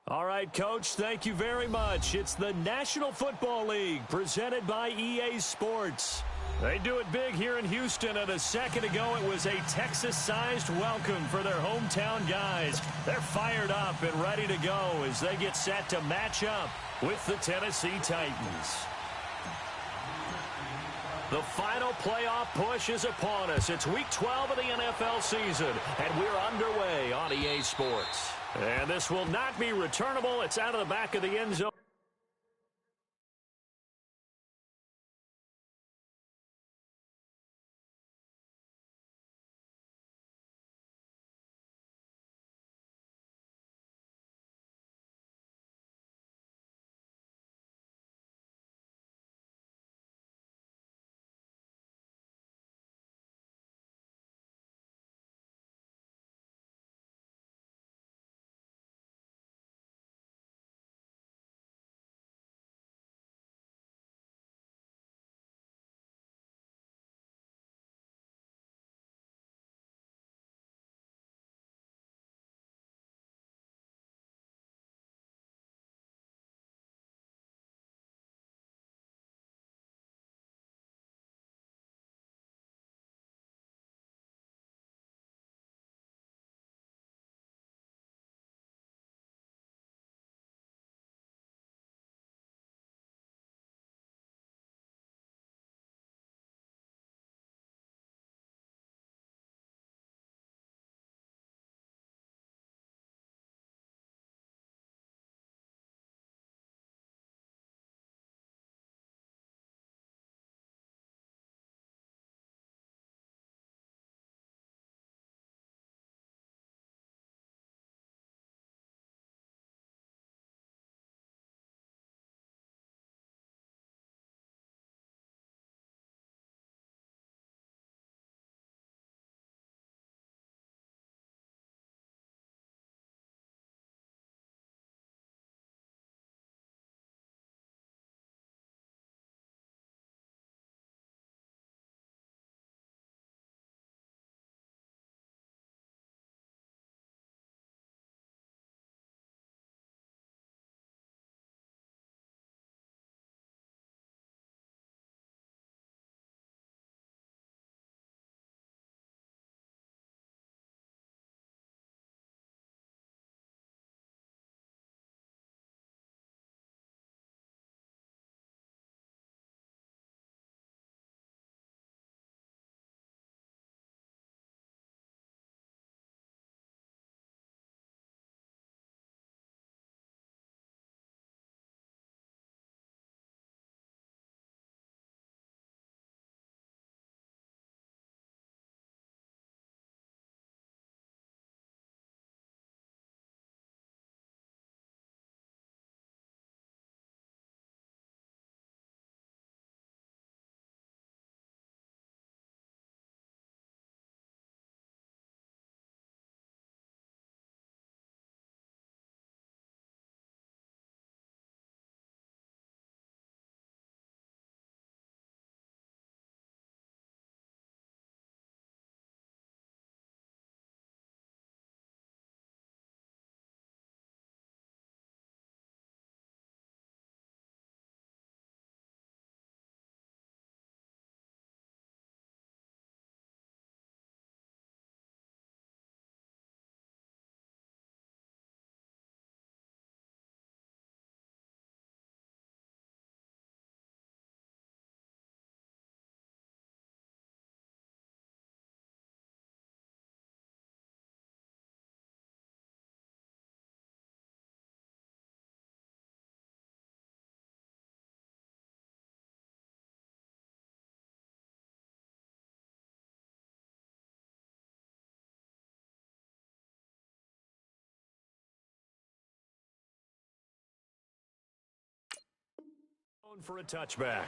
All right, Coach, thank you very much. It's the National Football League presented by EA Sports. They do it big here in Houston, and a second ago it was a Texas-sized welcome for their hometown guys. They're fired up and ready to go as they get set to match up with the Tennessee Titans. The final playoff push is upon us. It's Week 12 of the NFL season, and we're underway on EA Sports. And this will not be returnable. It's out of the back of the end zone. For a touchback.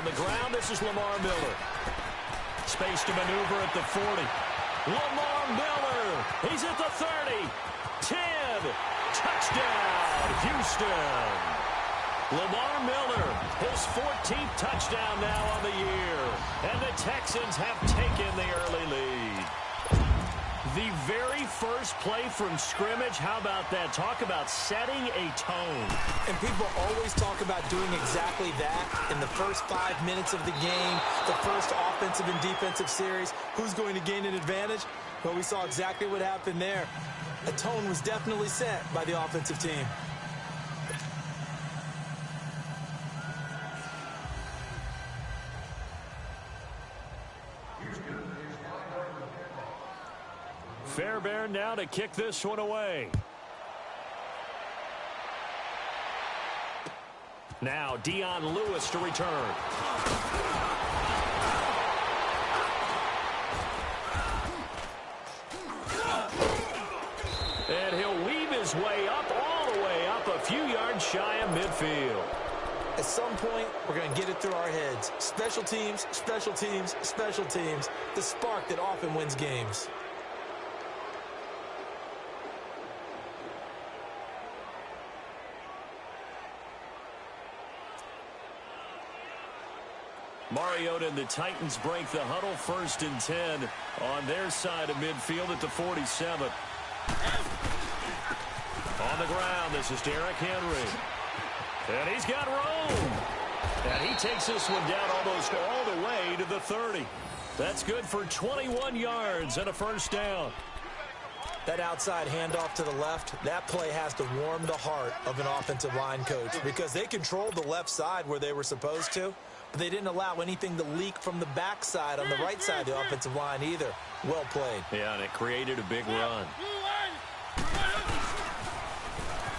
the ground, this is Lamar Miller. Space to maneuver at the 40. Lamar Miller. He's at the 30. 10. Touchdown, Houston. Lamar Miller, his 14th touchdown now on the year. And the Texans have taken the early lead. The very first play from scrimmage, how about that? Talk about setting a tone. And people always talk about doing exactly that in the first 5 minutes of the game, the first offensive and defensive series. Who's going to gain an advantage? Well, we saw exactly what happened there. A tone was definitely set by the offensive team. Fairbairn now to kick this one away. Now Dion Lewis to return. And he'll weave his way up, all the way up, a few yards shy of midfield. At some point, we're going to get it through our heads. Special teams, special teams, special teams. The spark that often wins games. Mariota and the Titans break the huddle, 1st and 10 on their side of midfield at the 47. On the ground, this is Derrick Henry. And he's got room. And he takes this one down almost all the way to the 30. That's good for 21 yards and a 1st down. That outside handoff to the left, that play has to warm the heart of an offensive line coach because they controlled the left side where they were supposed to, but they didn't allow anything to leak from the backside on the right side of the offensive line either. Well played. Yeah, and it created a big run.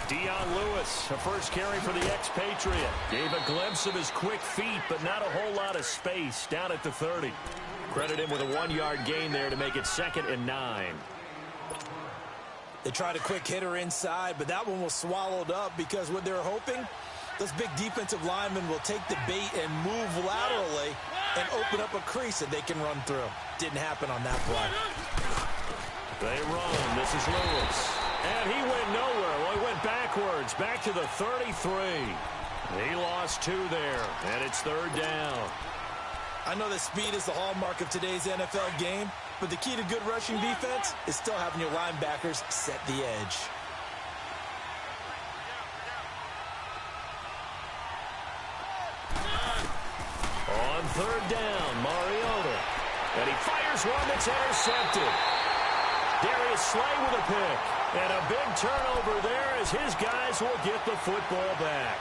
Dion Lewis, a first carry for the expatriate. Gave a glimpse of his quick feet, but not a whole lot of space down at the 30. Credit him with a 1-yard gain there to make it 2nd and 9. They tried a quick hitter inside, but that one was swallowed up because what they're hoping, those big defensive linemen will take the bait and move laterally and open up a crease that they can run through. Didn't happen on that play. They run. This is Lewis. And he went nowhere. Well, he went backwards, back to the 33. He lost 2 there, and it's 3rd down. I know that speed is the hallmark of today's NFL game, but the key to good rushing defense is still having your linebackers set the edge. On 3rd down, Mariota. And he fires one that's intercepted. Darius Slay with a pick. And a big turnover there as his guys will get the football back.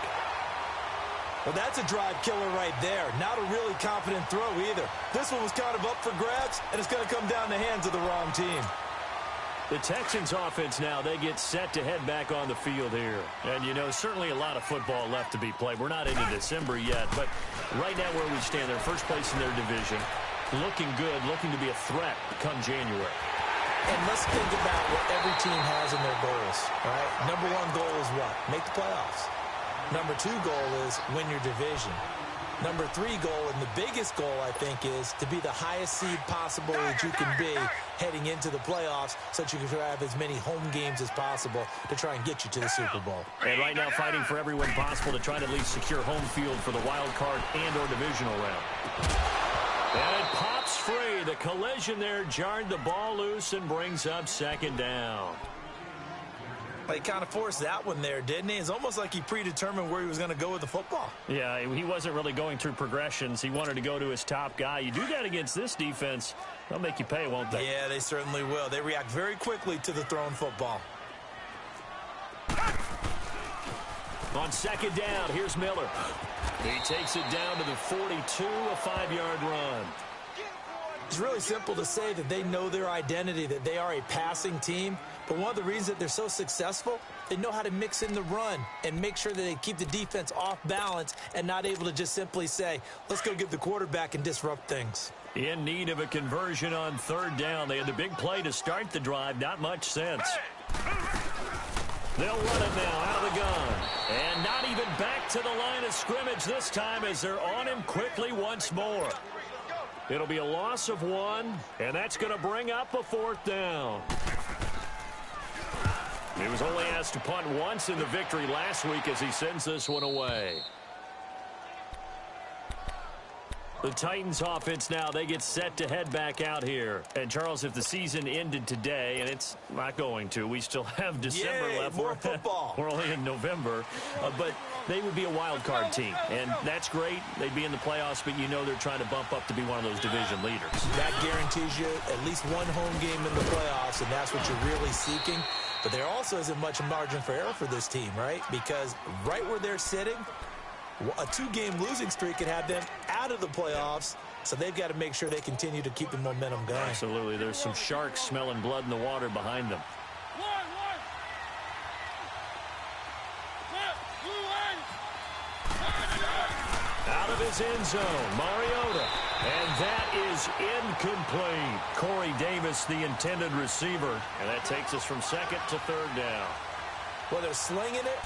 Well, that's a drive killer right there. Not a really confident throw either. This one was kind of up for grabs, and it's going to come down the hands of the wrong team. The Texans offense now, they get set to head back on the field here. And, you know, certainly a lot of football left to be played. We're not into December yet, but right now where we stand, they're first place in their division. Looking good, looking to be a threat come January. And let's think about what every team has in their goals, all right? Number 1 goal is what? Make the playoffs. Number 2 goal is win your division. Number 3 goal, and the biggest goal, I think, is to be the highest seed possible that you can be heading into the playoffs so that you can have as many home games as possible to try and get you to the Super Bowl. And right now fighting for every win possible to try to at least secure home field for the wild card and or divisional round. And it pops free. The collision there jarred the ball loose and brings up 2nd down. He kind of forced that one there, didn't he? It's almost like he predetermined where he was going to go with the football. Yeah, he wasn't really going through progressions. He wanted to go to his top guy. You do that against this defense, they'll make you pay, won't they? Yeah, they certainly will. They react very quickly to the thrown football. On 2nd down, here's Miller. He takes it down to the 42, a 5-yard run. It's really simple to say that they know their identity, that they are a passing team. But one of the reasons that they're so successful, they know how to mix in the run and make sure that they keep the defense off balance and not able to just simply say, let's go get the quarterback and disrupt things. In need of a conversion on 3rd down. They had the big play to start the drive. Not much sense. They'll run it now out of the gun. And not even back to the line of scrimmage this time as they're on him quickly once more. It'll be a loss of 1, and that's going to bring up a 4th down. He was only asked to punt once in the victory last week as he sends this one away. The Titans offense now, they get set to head back out here. And, Charles, if the season ended today, and it's not going to, we still have December left. More football. We're only in November. But they would be a wild card team. And that's great. They'd be in the playoffs, but you know they're trying to bump up to be one of those division leaders. That guarantees you at least one home game in the playoffs, and that's what you're really seeking. But there also isn't much margin for error for this team, right? Because right where they're sitting, a 2-game losing streak could have them out of the playoffs, so they've got to make sure they continue to keep the momentum going. Absolutely. There's some sharks smelling blood in the water behind them. Out of his end zone, Mariota. And that is incomplete. Corey Davis, the intended receiver. And that takes us from 2nd to 3rd down. Well, they're slinging it.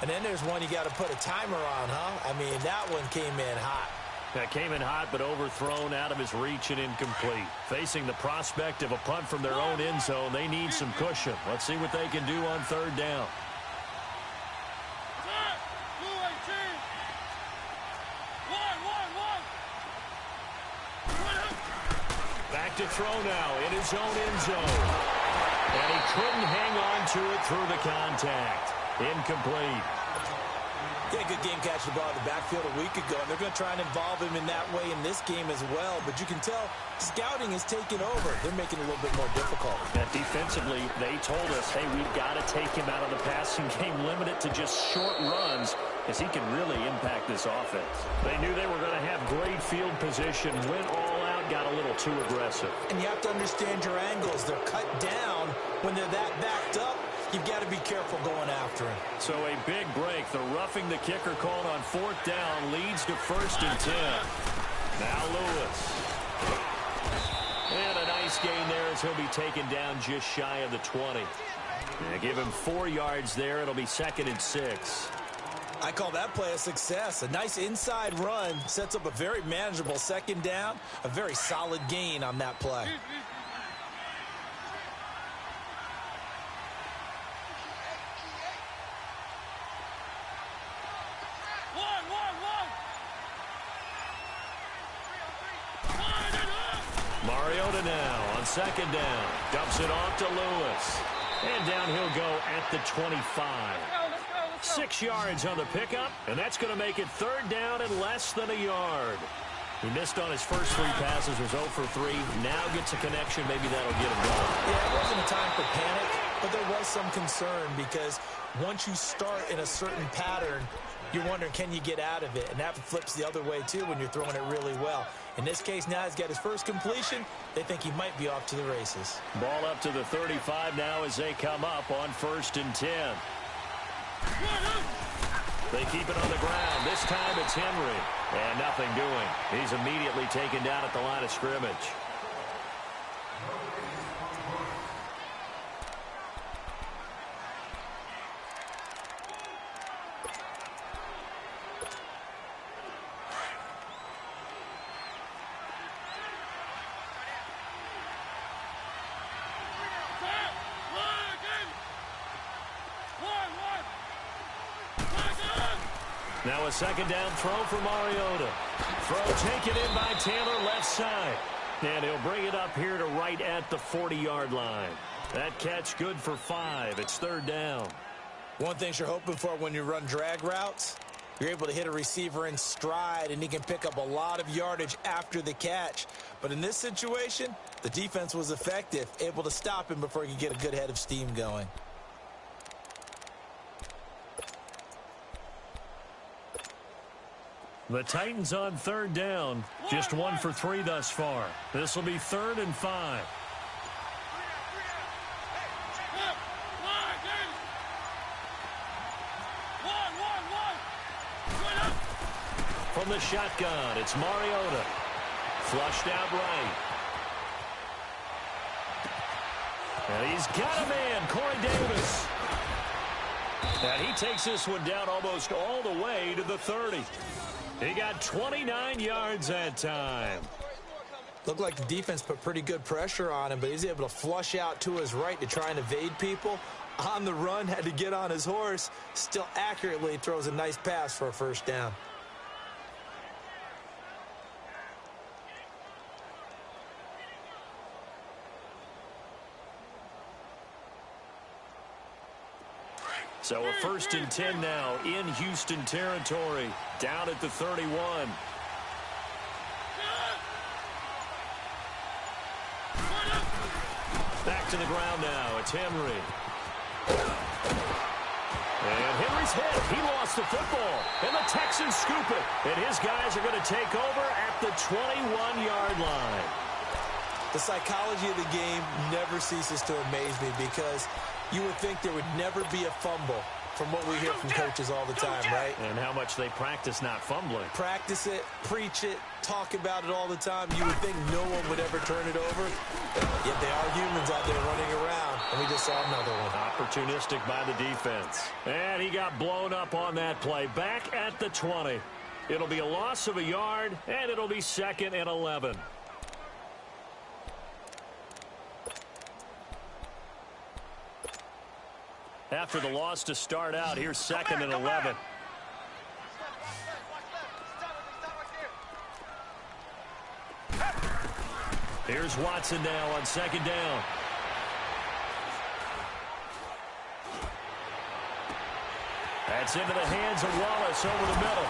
And then there's one you got to put a timer on, huh? I mean, that one came in hot. That came in hot, but overthrown out of his reach and incomplete. Facing the prospect of a punt from their own end zone, they need some cushion. Let's see what they can do on 3rd down. Back to throw now in his own end zone. And he couldn't hang on to it through the contact. Incomplete. Yeah, good game catching the ball in the backfield a week ago, and they're going to try and involve him in that way in this game as well. But you can tell scouting is taking over. They're making it a little bit more difficult. That defensively, they told us, hey, we've got to take him out of the passing game, limit it to just short runs, as he can really impact this offense. They knew they were going to have great field position, went all out, got a little too aggressive. And you have to understand your angles. They're cut down when they're that backed up. You've got to be careful going after him. So a big break. The roughing the kicker called on 4th down leads to 1st and 10. Now Lewis. And a nice gain there as he'll be taken down just shy of the 20. And give him 4 yards there. It'll be 2nd and 6. I call that play a success. A nice inside run sets up a very manageable 2nd down. A very solid gain on that play. Mariota now on 2nd down. Dumps it off to Lewis. And down he'll go at the 25. 6 yards on the pickup, and that's going to make it 3rd down and less than a yard. He missed on his first 3 passes, was 0 for 3. Now gets a connection. Maybe that'll get him going. Yeah, it wasn't a time for panic, but there was some concern because once you start in a certain pattern, you're wondering, can you get out of it? And that flips the other way, too, when you're throwing it really well. In this case, now he's got his first completion. They think he might be off to the races. Ball up to the 35 now as they come up on 1st and 10. They keep it on the ground. This time it's Henry. And nothing doing. He's immediately taken down at the line of scrimmage. Now a 2nd down throw for Mariota. Throw taken in by Taylor left side. And he'll bring it up here to right at the 40-yard line. That catch good for 5. It's 3rd down. One thing you're hoping for when you run drag routes, you're able to hit a receiver in stride, and he can pick up a lot of yardage after the catch. But in this situation, the defense was effective, able to stop him before he could get a good head of steam going. The Titans on 3rd down. Just 1 for 3 thus far. This will be 3rd and 5. From the shotgun, it's Mariota. Flushed out right. And he's got a man, Corey Davis. And he takes this one down almost all the way to the 30. He got 29 yards that time. Looked like the defense put pretty good pressure on him, but he's able to flush out to his right to try and evade people. On the run, had to get on his horse. Still accurately throws a nice pass for a first down. So a 1st and 10 now in Houston territory, down at the 31. Back to the ground now. It's Henry. And Henry's hit. He lost the football. And the Texans scoop it. And his guys are going to take over at the 21-yard line. The psychology of the game never ceases to amaze me because you would think there would never be a fumble from what we hear from coaches all the time, right? And how much they practice not fumbling. Practice it, preach it, talk about it all the time. You would think no one would ever turn it over. Yet they are humans out there running around, and we just saw another one. Opportunistic by the defense. And he got blown up on that play. Back at the 20. It'll be a loss of a yard, and it'll be 2nd and 11. After the loss to start out, here's 2nd and 11. Here's Watson now on 2nd down. That's into the hands of Wallace over the middle.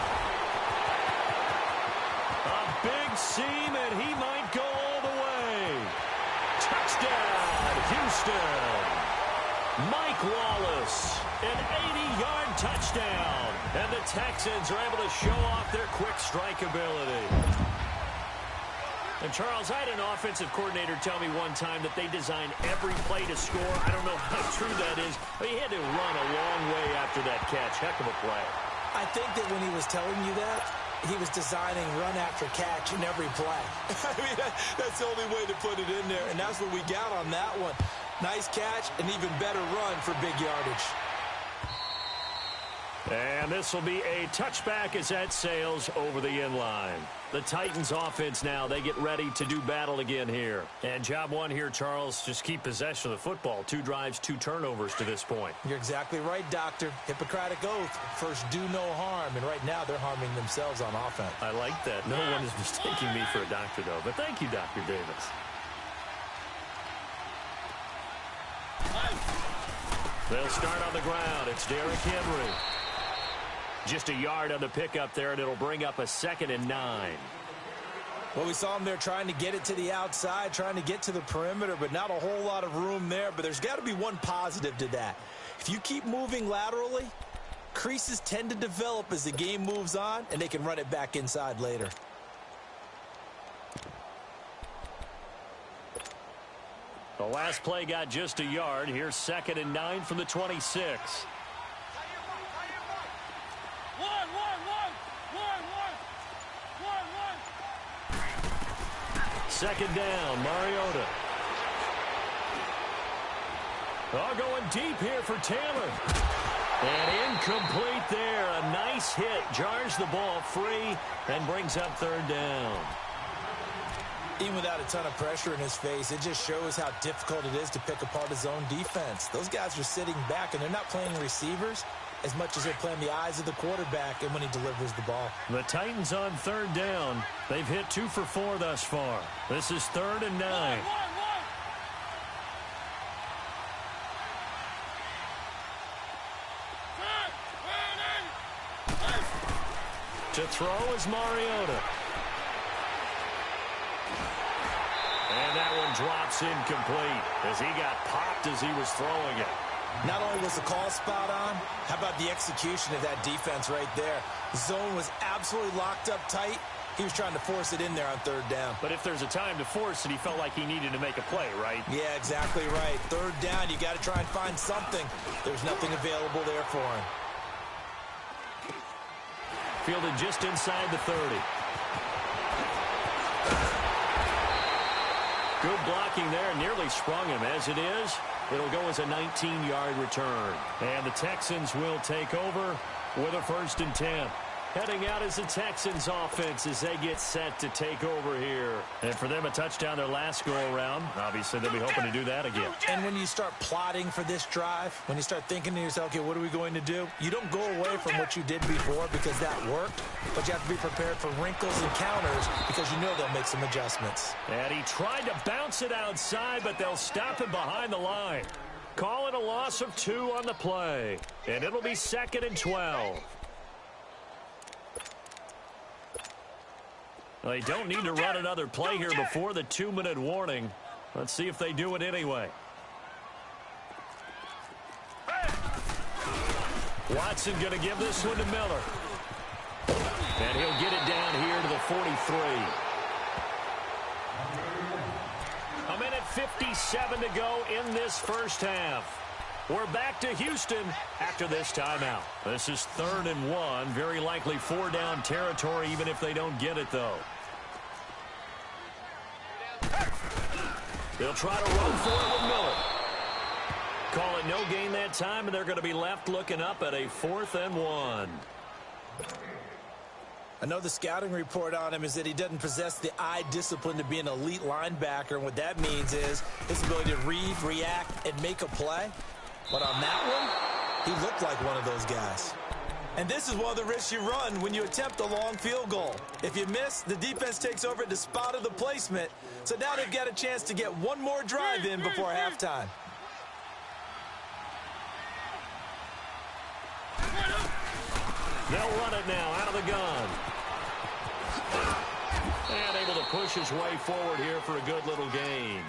A big seam, and he might go all the way. Touchdown, Houston. Mike Wallace, an 80-yard touchdown. And the Texans are able to show off their quick strike ability. And, Charles, I had an offensive coordinator tell me one time that they design every play to score. I don't know how true that is, but he had to run a long way after that catch. Heck of a play. I think that when he was telling you that, he was designing run after catch in every play. I mean, that's the only way to put it in there, and that's what we got on that one. Nice catch, an even better run for big yardage. And this will be a touchback as that sails over the end line. The Titans offense now, they get ready to do battle again here. And job one here, Charles, just keep possession of the football. 2 drives, 2 turnovers to this point. You're exactly right, Doctor. Hippocratic oath. First, do no harm. And right now, they're harming themselves on offense. I like that. No one is mistaking me for a doctor, though. But thank you, Dr. Davis. They'll start on the ground. It's Derrick Henry. Just a yard on the pickup there, and it'll bring up a 2nd and 9. Well, we saw him there trying to get it to the outside, trying to get to the perimeter, but not a whole lot of room there. But there's got to be one positive to that. If you keep moving laterally, creases tend to develop as the game moves on, and they can run it back inside later. The last play got just a yard. Here's 2nd and 9 from the 26. Second down, Mariota. Oh, going deep here for Taylor. And incomplete there. A nice hit. Jars the ball free and brings up 3rd down. Even without a ton of pressure in his face, it just shows how difficult it is to pick apart his own defense. Those guys are sitting back, and they're not playing receivers as much as they're playing the eyes of the quarterback and when he delivers the ball. The Titans on 3rd down. They've hit 2 for 4 thus far. This is 3rd and 9. To throw is Mariota. And that one drops incomplete as he got popped as he was throwing it. Not only was the call spot on, how about the execution of that defense right there? The zone was absolutely locked up tight. He was trying to force it in there on 3rd down. But if there's a time to force it, he felt like he needed to make a play, right? Yeah, exactly right. 3rd down, you got to try and find something. There's nothing available there for him. Fielded just inside the 30. Good blocking there, nearly sprung him. As it is, it'll go as a 19-yard return. And the Texans will take over with a 1st and 10. Heading out is the Texans offense as they get set to take over here. And for them, a touchdown their last go-around. Obviously, they'll be hoping to do that again. And when you start plotting for this drive, when you start thinking to yourself, okay, what are we going to do? You don't go away from what you did before because that worked, but you have to be prepared for wrinkles and counters because you know they'll make some adjustments. And he tried to bounce it outside, but they'll stop him behind the line. Call it a loss of 2 on the play. And it'll be 2nd and 12. They don't need to run another play here before the 2-minute warning. Let's see if they do it anyway. Watson going to give this one to Miller. And he'll get it down here to the 43. A minute 57 to go in this first half. We're back to Houston after this timeout. This is 3rd and 1. Very likely 4-down territory, even if they don't get it, though. They'll try to run for it with Miller. Call it no gain that time, and they're going to be left looking up at a 4th and 1. I know the scouting report on him is that he doesn't possess the eye discipline to be an elite linebacker, and what that means is his ability to read, react, and make a play. But on that one, he looked like one of those guys. And this is one of the risks you run when you attempt a long field goal. If you miss, the defense takes over at the spot of the placement. So now they've got a chance to get one more drive in before halftime. They'll run it now out of the gun. And able to push his way forward here for a good little gain.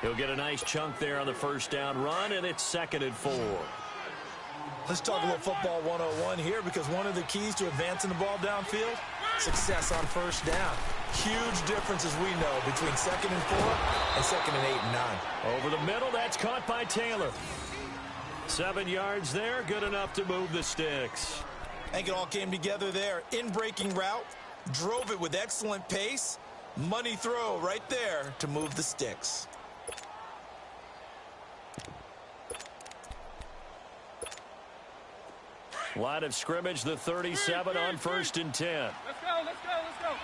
He'll get a nice chunk there on the 1st down run, and it's 2nd and 4. Let's talk about football 101 here, because one of the keys to advancing the ball downfield, success on 1st down. Huge difference, as we know, between 2nd and 4 and 2nd and 8 and 9. Over the middle, that's caught by Taylor. 7 yards there, good enough to move the sticks. I think it all came together there. In-breaking route, drove it with excellent pace. Money throw right there to move the sticks. Line of scrimmage, the 37 on 1st and 10. Let's go, let's go, let's go.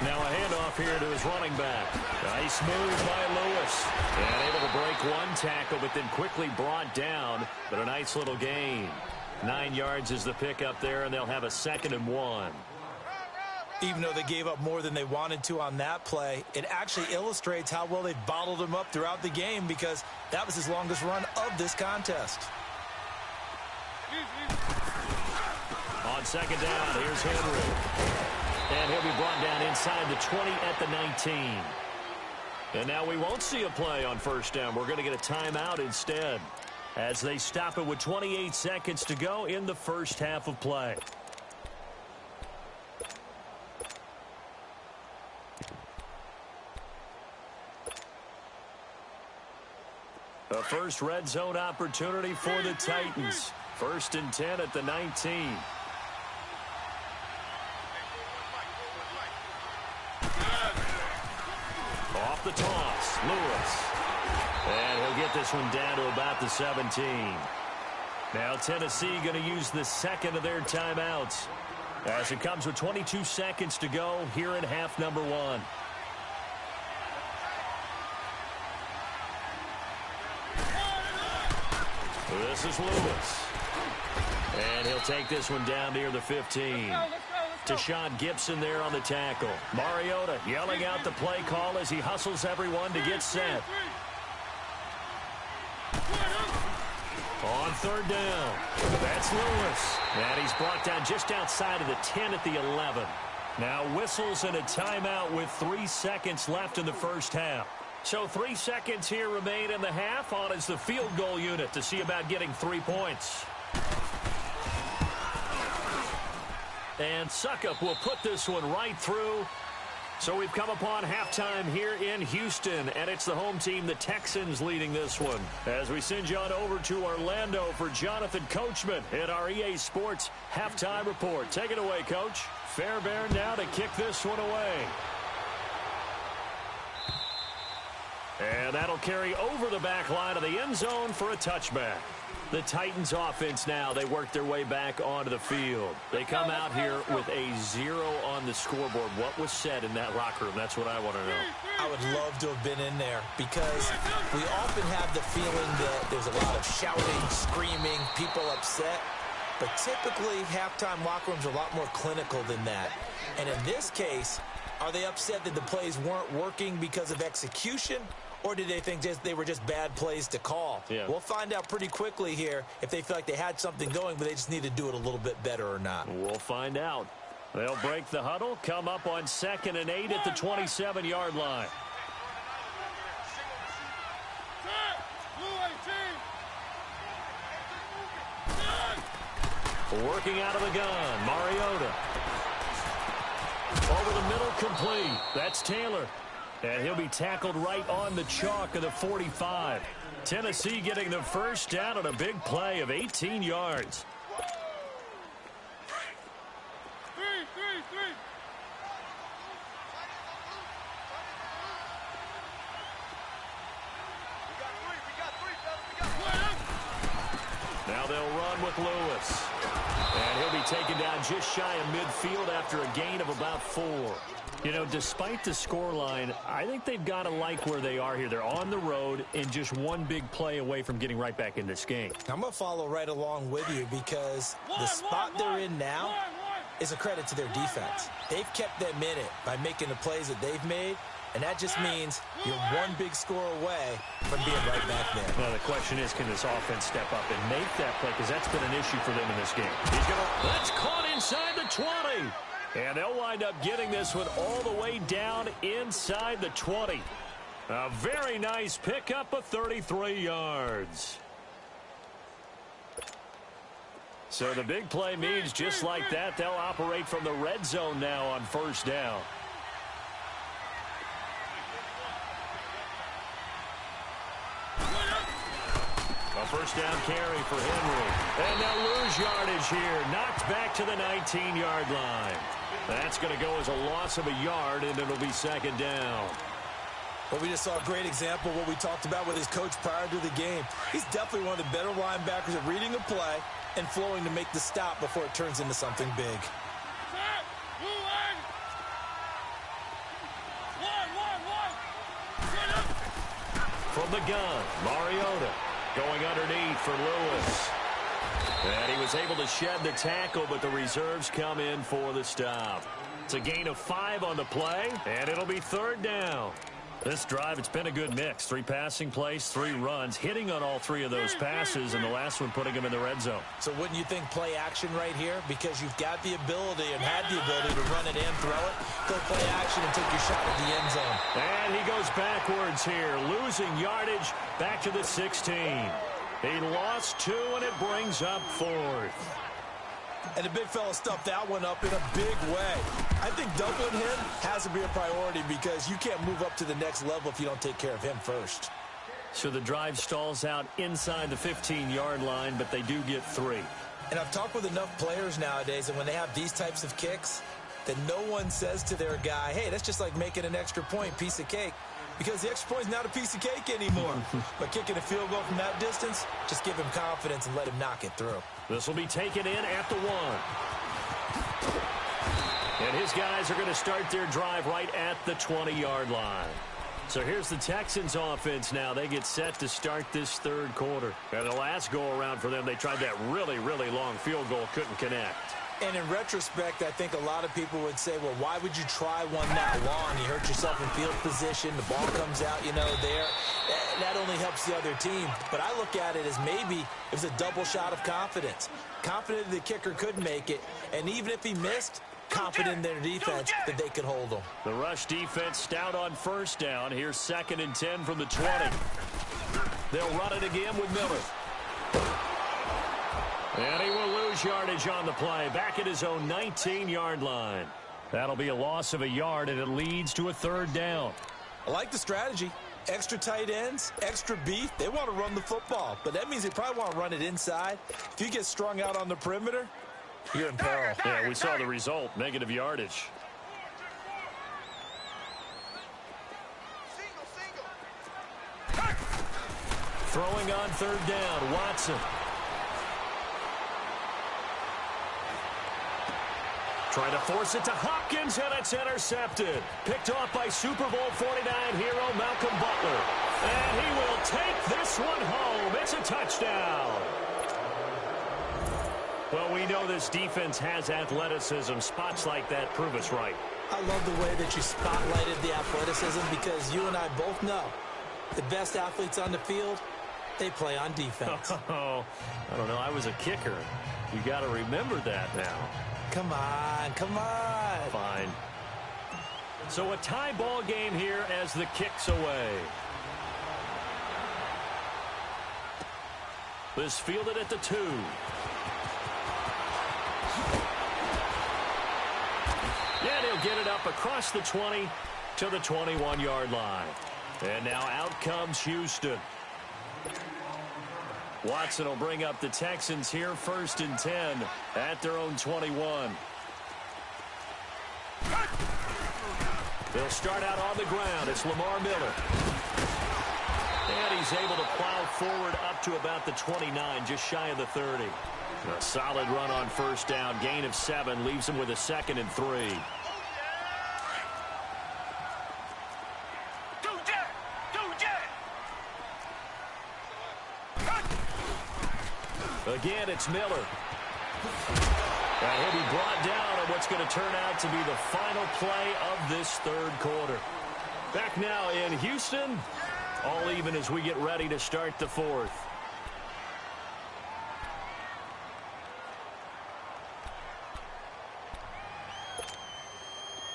Now a handoff here to his running back. Nice move by Lewis. And able to break one tackle, but then quickly brought down. But a nice little gain. 9 yards is the pickup there, and they'll have a 2nd and 1. Even though they gave up more than they wanted to on that play, it actually illustrates how well they've bottled him up throughout the game, because that was his longest run of this contest. On 2nd down, here's Henry. And he'll be brought down inside the 20 at the 19. And now we won't see a play on 1st down. We're going to get a timeout instead, as they stop it with 28 seconds to go in the first half of play. A first red zone opportunity for the Titans. 1st and 10 at the 19. Off the toss, Lewis. And he'll get this one down to about the 17. Now Tennessee going to use the 2nd of their timeouts, as it comes with 22 seconds to go here in half number 1. This is Lewis. And he'll take this one down near the 15. Deshaun Gibson there on the tackle. Mariota yelling out the play call as he hustles everyone to get set. On 3rd down, that's Lewis. And he's brought down just outside of the 10 at the 11. Now whistles and a timeout with 3 seconds left in the first half. So 3 seconds here remain in the half. On is the field goal unit to see about getting 3 points. And Suckup will put this one right through. So we've come upon halftime here in Houston, and it's the home team, the Texans, leading this one. As we send you on over to Orlando for Jonathan Coachman at our EA Sports Halftime Report. Take it away, Coach. Fairbairn now to kick this one away. And that'll carry over the back line of the end zone for a touchback. The Titans offense now, they work their way back onto the field. They come out here with a 0 on the scoreboard. What was said in that locker room? That's what I want to know. I would love to have been in there because we often have the feeling that there's a lot of shouting, screaming, people upset. But typically, halftime locker rooms are a lot more clinical than that. And in this case, are they upset that the plays weren't working because of execution? Or did they think they were just bad plays to call? Yeah. We'll find out pretty quickly here if they feel like they had something going, but they just need to do it a little bit better or not. We'll find out. They'll break the huddle, come up on 2nd and 8 at the 27-yard line. Working out of the gun, Mariota. Over the middle, complete. That's Taylor. And he'll be tackled right on the chalk of the 45. Tennessee getting the first down on a big play of 18 yards. Now they'll run with Lewis. And he'll be taken down just shy of midfield after a gain of about 4. You know, despite the scoreline, I think they've got to like where they are here. They're on the road and just one big play away from getting right back in this game. I'm going to follow right along with you because the spot they're in now is a credit to their defense. They've kept them in it by making the plays that they've made, and that just means you're one big score away from being right back there. Now, the question is, can this offense step up and make that play? Because that's been an issue for them in this game. That's caught inside the 20. And they'll wind up getting this one all the way down inside the 20. A very nice pickup of 33 yards. So the big play means just like that, they'll operate from the red zone now on 1st down. A 1st down carry for Henry. And they'll lose yardage here. Knocked back to the 19-yard line. That's going to go as a loss of a yard, and it'll be 2nd down. Well, we just saw a great example of what we talked about with his coach prior to the game. He's definitely one of the better linebackers at reading a play and flowing to make the stop before it turns into something big. From the gun, Mariota going underneath for Lewis. And he was able to shed the tackle, but the reserves come in for the stop. It's a gain of 5 on the play, and it'll be 3rd down. This drive, it's been a good mix. 3 passing plays, 3 runs, hitting on all 3 of those passes, and the last one putting him in the red zone. So wouldn't you think play action right here? Because you've got the ability and had the ability to run it and throw it. Go play action and take your shot at the end zone. And he goes backwards here, losing yardage back to the 16. He lost 2, and it brings up 4th. And the big fella stuffed that one up in a big way. I think doubling him has to be a priority because you can't move up to the next level if you don't take care of him first. So the drive stalls out inside the 15-yard line, but they do get 3. And I've talked with enough players nowadays, and when they have these types of kicks, that no one says to their guy, hey, that's just like making an extra point, piece of cake. Because the extra point is not a piece of cake anymore. But kicking a field goal from that distance, just give him confidence and let him knock it through. This will be taken in at the 1. And his guys are going to start their drive right at the 20-yard line. So here's the Texans offense now. They get set to start this 3rd quarter. And the last go-around for them, they tried that really, really long field goal, couldn't connect. And in retrospect, I think a lot of people would say, well, why would you try one that long? You hurt yourself in field position. The ball comes out, there. That only helps the other team. But I look at it as maybe it was a double shot of confidence. Confident the kicker could make it. And even if he missed, confident in their defense that they could hold him. The rush defense stout on 1st down. Here's 2nd and 10 from the 20. They'll run it again with Miller. And he will lose yardage on the play, back at his own 19-yard line. That'll be a loss of a yard, and it leads to a 3rd down. I like the strategy. Extra tight ends, extra beef. They want to run the football, but that means they probably want to run it inside. If you get strung out on the perimeter, you're in peril. Yeah, we saw the result, negative yardage. Throwing on third down, Watson. Trying to force it to Hopkins, and it's intercepted. Picked off by Super Bowl 49 hero Malcolm Butler. And he will take this one home. It's a touchdown. Well, we know this defense has athleticism. Spots like that prove us right. I love the way that you spotlighted the athleticism because you and I both know the best athletes on the field, they play on defense. Oh, I don't know. I was a kicker. You got to remember that now. Come on, come on. Fine. So a tie ball game here as the kick's away. This fielded at the 2. And he'll get it up across the 20 to the 21-yard line. And now out comes Houston. Watson will bring up the Texans here, 1st and 10 at their own 21. They'll start out on the ground. It's Lamar Miller. And he's able to plow forward up to about the 29, just shy of the 30. A solid run on first down. Gain of 7 leaves him with a 2nd and 3. Again, it's Miller. And he'll be brought down on what's going to turn out to be the final play of this third quarter. Back now in Houston, all even as we get ready to start the fourth.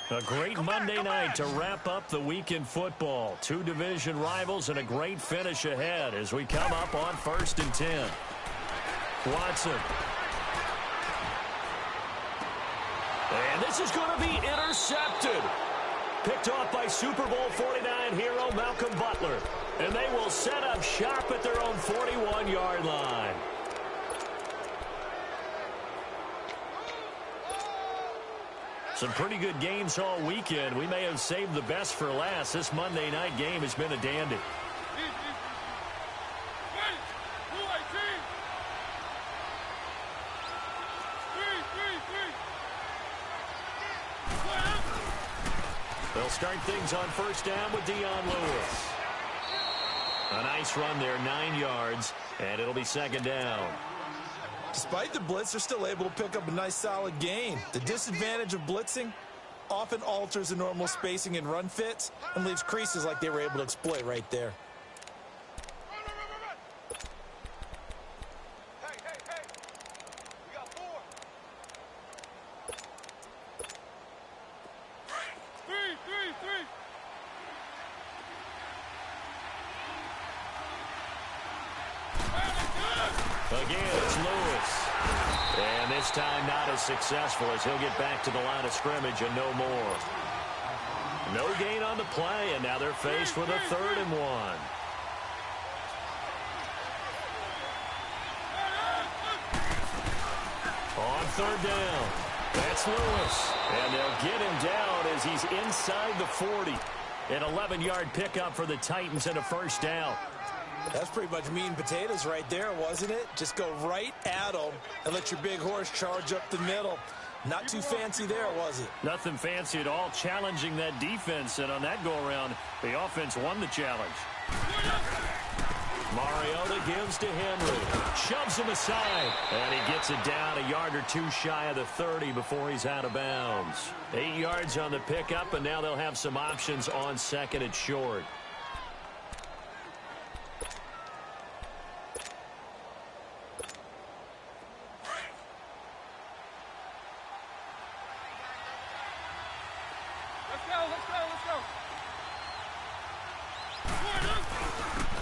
A great Monday night to wrap up the week in football. 2 division rivals and a great finish ahead as we come up on 1st and 10. Watson. And this is going to be intercepted. Picked off by Super Bowl 49 hero Malcolm Butler. And they will set up shop at their own 41-yard line. Some pretty good games all weekend. We may have saved the best for last. This Monday night game has been a dandy. They'll start things on first down with Dion Lewis. A nice run there, 9 yards, and it'll be 2nd down. Despite the blitz, they're still able to pick up a nice solid gain. The disadvantage of blitzing often alters the normal spacing and run fits and leaves creases like they were able to exploit right there. Again, it's Lewis. And this time not as successful as he'll get back to the line of scrimmage and no more. No gain on the play, and now they're faced with a 3rd and 1. On 3rd down, that's Lewis. And they'll get him down as he's inside the 40. An 11-yard pickup for the Titans and a 1st down. That's pretty much meat and potatoes right there, wasn't it? Just go right at them and let your big horse charge up the middle. Not too fancy there, was it? Nothing fancy at all, challenging that defense. And on that go-around, the offense won the challenge. Mariota gives to Henry. Shoves him aside. And he gets it down a yard or 2 shy of the 30 before he's out of bounds. 8 yards on the pickup, and now they'll have some options on 2nd and short.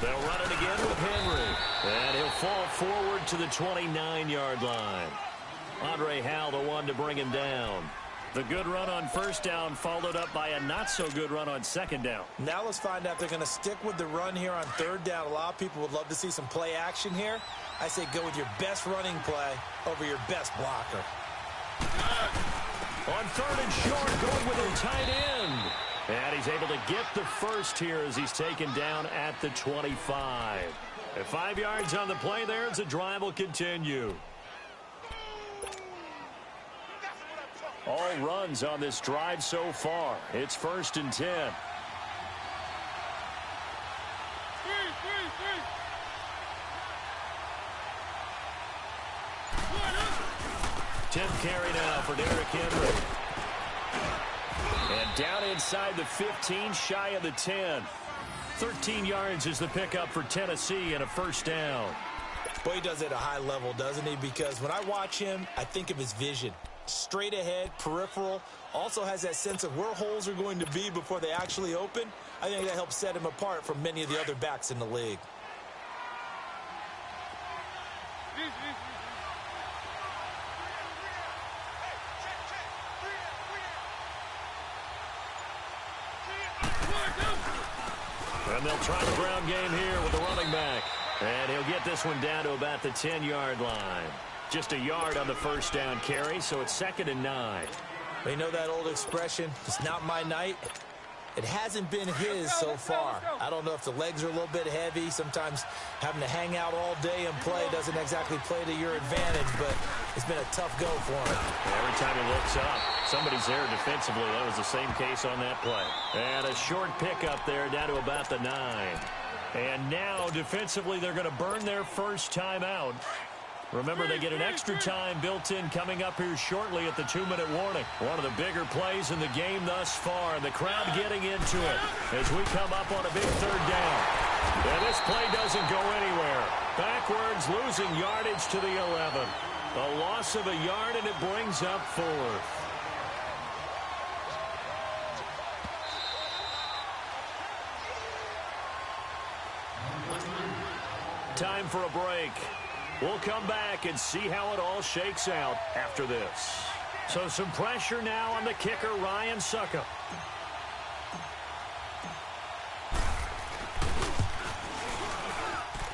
They'll run it again with Henry. And he'll fall forward to the 29-yard line. Andre Howell, the one to bring him down. The good run on first down followed up by a not-so-good run on 2nd down. Now let's find out if they're going to stick with the run here on 3rd down. A lot of people would love to see some play action here. I say go with your best running play over your best blocker. On third and short, going with a tight end. And he's able to get the first here as he's taken down at the 25. At 5 yards on the play there, as the drive will continue. All runs on this drive so far. It's 1st and 10. 10th carry now for Derrick Henry. And down inside the 15, shy of the 10. 13 yards is the pickup for Tennessee and a first down. Boy, he does it at a high level, doesn't he? Because when I watch him, I think of his vision. Straight ahead, peripheral. Also has that sense of where holes are going to be before they actually open. I think that helps set him apart from many of the other backs in the league. And they'll try the ground game here with the running back. And he'll get this one down to about the 10-yard line. Just a yard on the first down carry, so it's 2nd and 9. You know that old expression, it's not my night? It hasn't been his so far. I don't know if the legs are a little bit heavy. Sometimes having to hang out all day and play doesn't exactly play to your advantage, but it's been a tough go for him. Every time he looks up, somebody's there defensively. That was the same case on that play. And a short pickup there down to about the 9. And now defensively they're going to burn their first timeout. Remember, they get an extra time built in coming up here shortly at the 2-minute warning. One of the bigger plays in the game thus far, and the crowd getting into it as we come up on a big 3rd down. And this play doesn't go anywhere. Backwards, losing yardage to the 11. A loss of a yard, and it brings up 4th. Time for a break. We'll come back and see how it all shakes out after this. So some pressure now on the kicker, Ryan Succop.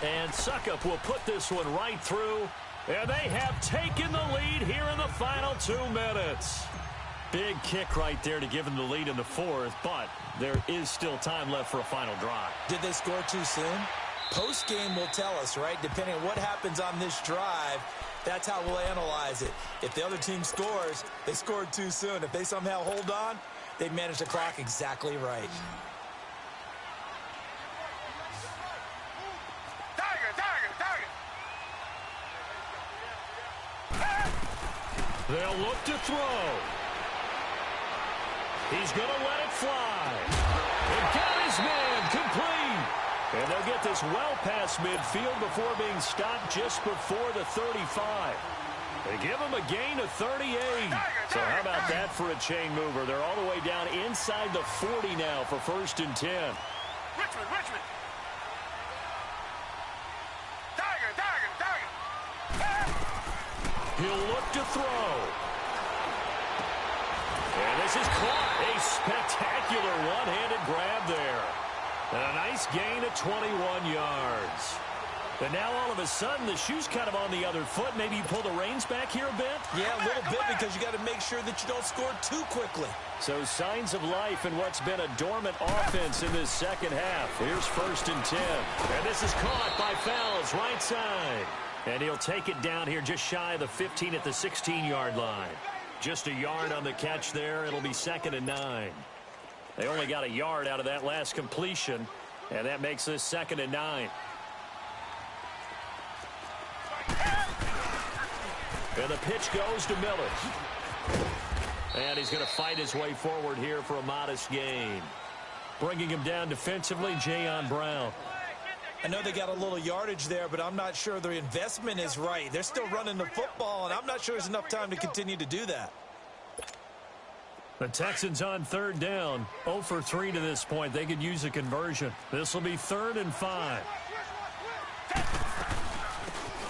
And Succop will put this one right through. And they have taken the lead here in the final 2 minutes. Big kick right there to give them the lead in the 4th, but there is still time left for a final drive. Did they score too soon? Post-game will tell us, right? Depending on what happens on this drive, that's how we'll analyze it. If the other team scores, they scored too soon. If they somehow hold on, they manage the clock exactly right. They'll look to throw. He's going to let it fly. And got his man complete. And they'll get this well past midfield before being stopped just before the 35. They give him a gain of 38. So how about that for a chain mover? They're all the way down inside the 40 now for 1st and 10. Richmond. He'll look to throw. And this is caught. A spectacular one-handed grab there. And a nice gain of 21 yards. But now all of a sudden the shoe's kind of on the other foot. Maybe you pull the reins back here a bit? Yeah, a little bit because you got to make sure that you don't score too quickly. So signs of life in what's been a dormant offense in this second half. Here's 1st and 10. And this is caught by Fells, right side. And he'll take it down here just shy of the 15 at the 16-yard line. Just a yard on the catch there. It'll be 2nd and 9. They only got a yard out of that last completion, and that makes this 2nd and 9. And the pitch goes to Miller. And he's going to fight his way forward here for a modest gain. Bringing him down defensively, Jayon Brown. I know they got a little yardage there, but I'm not sure their investment is right. They're still running the football, and I'm not sure there's enough time to continue to do that. The Texans on 3rd down, 0 for 3 to this point. They could use a conversion. This will be 3rd and 5.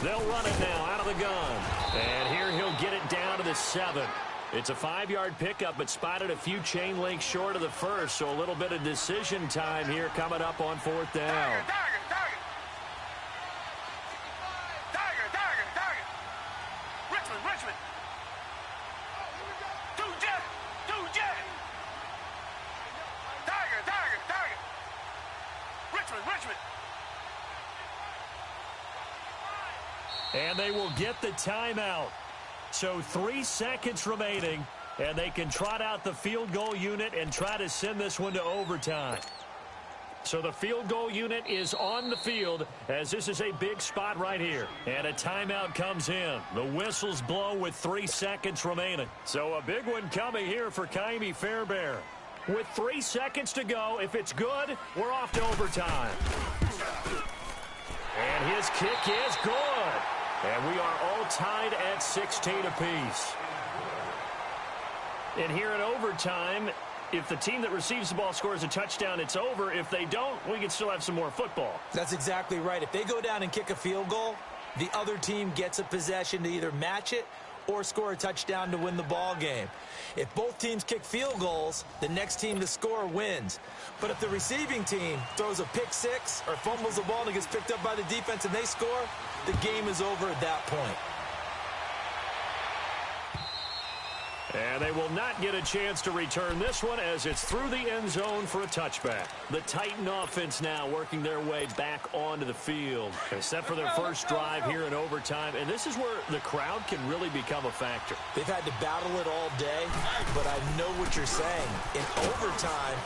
They'll run it now out of the gun. And here he'll get it down to the 7. It's a 5-yard pickup, but spotted a few chain links short of the first, so a little bit of decision time here coming up on 4th down. Richmond. And they will get the timeout. So 3 seconds remaining, and they can trot out the field goal unit and try to send this one to overtime. So the field goal unit is on the field as this is a big spot right here. And a timeout comes in. The whistles blow with 3 seconds remaining. So a big one coming here for Kaimi Fairbairn. With 3 seconds to go, if it's good, we're off to overtime. And his kick is good. And we are all tied at 16 apiece. And here in overtime, if the team that receives the ball scores a touchdown, it's over. If they don't, we can still have some more football. That's exactly right. If they go down and kick a field goal, the other team gets a possession to either match it or score a touchdown to win the ball game. If both teams kick field goals, the next team to score wins. But if the receiving team throws a pick six or fumbles the ball and it gets picked up by the defense and they score, the game is over at that point. And they will not get a chance to return this one as it's through the end zone for a touchback. The Titan offense now working their way back onto the field. They're set for their first drive here in overtime, and this is where the crowd can really become a factor. They've had to battle it all day, but I know what you're saying. In overtime,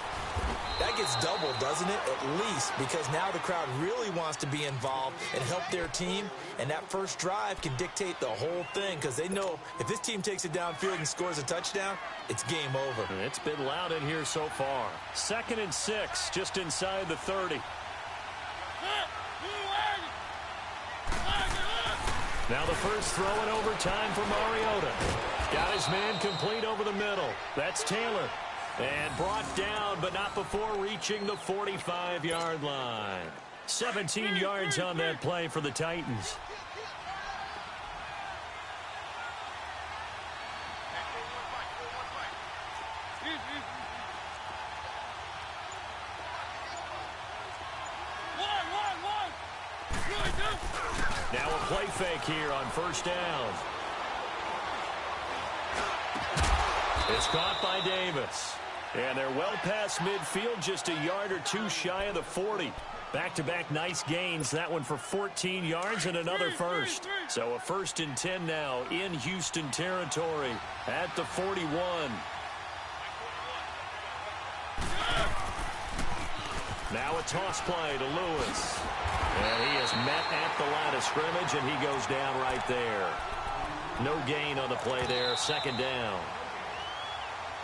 that gets doubled, doesn't it? At least, because now the crowd really wants to be involved and help their team, and that first drive can dictate the whole thing because they know if this team takes it downfield and scores a touchdown, it's game over. And it's been loud in here so far. 2nd and 6, just inside the 30. Now the first throw in overtime for Mariota. Got his man complete over the middle. That's Taylor. And brought down, but not before reaching the 45-yard line. 17 yards on that play for the Titans. Now a play fake here on first down. It's caught by Davis. And they're well past midfield, just a yard or two shy of the 40. Back-to-back nice gains. That one for 14 yards and another first. So a 1st and 10 now in Houston territory at the 41. Now a toss play to Lewis. And he is met at the line of scrimmage, and he goes down right there. No gain on the play there. 2nd down.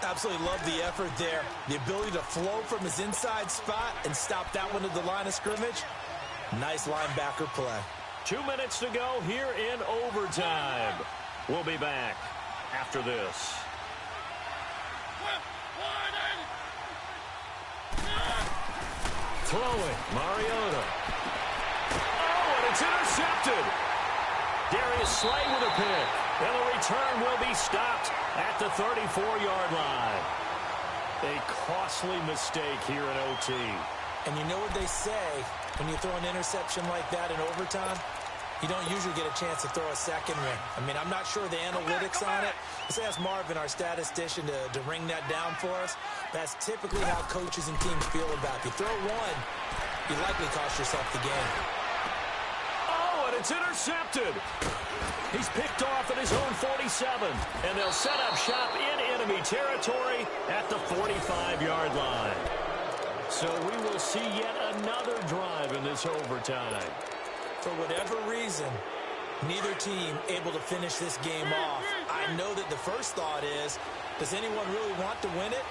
Absolutely love the effort there. The ability to flow from his inside spot and stop that one at the line of scrimmage. Nice linebacker play. 2 minutes to go here in overtime. We'll be back after this. Throwing, Mariota. Oh, and it's intercepted. Darius Slay with a pick. And the return will be stopped at the 34-yard line. A costly mistake here in OT. And you know what they say, when you throw an interception like that in overtime, you don't usually get a chance to throw a second one. I mean, I'm not sure the analytics on it. Let's ask Marvin, our statistician, to ring that down for us. That's typically how coaches and teams feel about it. If you throw one, you likely cost yourself the game. Oh, and it's intercepted. He's picked off at his own 47, and they'll set up shop in enemy territory at the 45-yard line. So we will see yet another drive in this overtime. For whatever reason, neither team able to finish this game off. I know that the first thought is, does anyone really want to win it?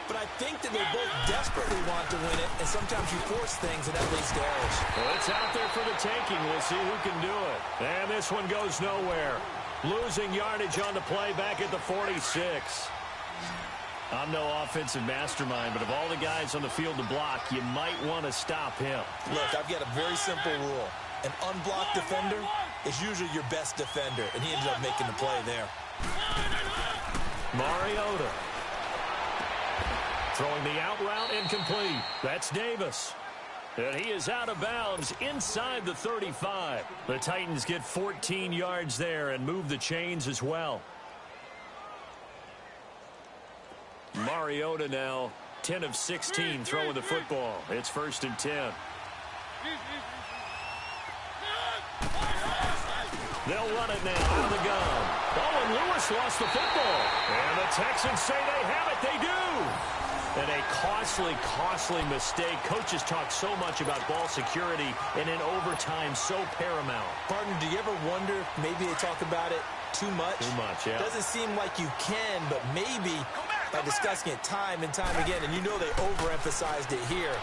But I think that they both desperately want to win it, and sometimes you force things, and that leads to errors. Well, it's out there for the taking. We'll see who can do it. And this one goes nowhere. Losing yardage on the play back at the 46. I'm no offensive mastermind, but of all the guys on the field to block, you might want to stop him. Look, I've got a very simple rule. An unblocked defender is usually your best defender, and he ended up making the play there. Mariota. Throwing the out route incomplete. That's Davis. And he is out of bounds inside the 35. The Titans get 14 yards there and move the chains as well. Mariota now 10 of 16 throwing the football. It's 1st and 10. They'll run it now out of the gun. Oh, and Lewis lost the football. And the Texans say they have it. They do. And a costly mistake. Coaches talk so much about ball security, and in overtime, so paramount. Partner, do you ever wonder if maybe they talk about it too much? Too much, yeah. Doesn't seem like you can, but maybe by discussing it time and time again, and you know they overemphasized it here,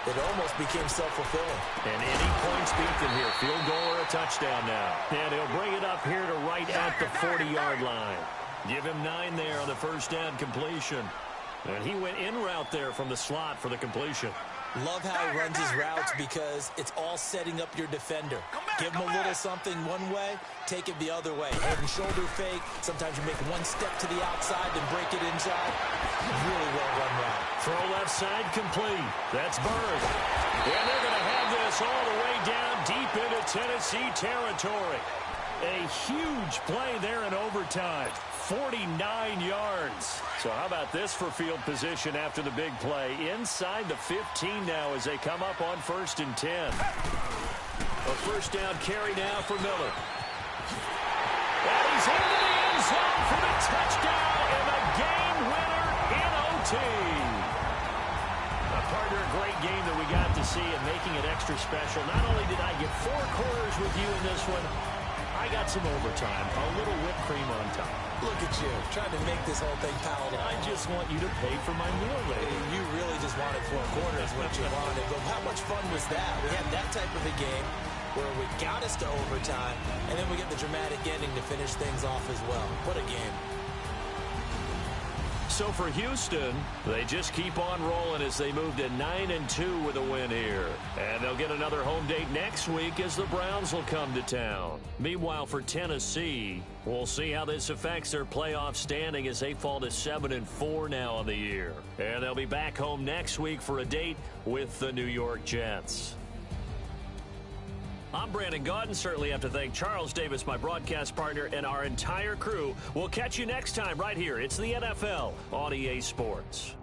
it almost became self-fulfilling. And any points beat them here. Field goal or a touchdown now. And he'll bring it up here to right at the 40-yard line. Give him 9 there on the first down completion. And he went in route there from the slot for the completion. Love how he runs his routes because it's all setting up your defender. Give him a little something one way, take it the other way. Head and shoulder fake. Sometimes you make one step to the outside, then break it inside. Really well run route. Throw left side complete. That's Bird. And they're going to have this all the way down deep into Tennessee territory. A huge play there in overtime. 49 yards. So how about this for field position after the big play? Inside the 15 now as they come up on 1st and 10. A first down carry now for Miller. And he's into the end zone for the touchdown and the game winner in OT. A partner, a great game that we got to see and making it extra special. Not only did I get 4 quarters with you in this one, I got some overtime, a little whipped cream on top. Look at you, trying to make this whole thing palatable. I just want you to pay for my meal later. You really just wanted 4 quarters, what you wanted. But how much fun was that? We had that type of a game where we got us to overtime, and then we get the dramatic ending to finish things off as well. What a game. So for Houston, they just keep on rolling as they move to 9-2 with a win here. And they'll get another home date next week as the Browns will come to town. Meanwhile, for Tennessee, we'll see how this affects their playoff standing as they fall to 7-4 now on the year. And they'll be back home next week for a date with the New York Jets. I'm Brandon Gaudin. Certainly have to thank Charles Davis, my broadcast partner, and our entire crew. We'll catch you next time right here. It's the NFL on EA Sports.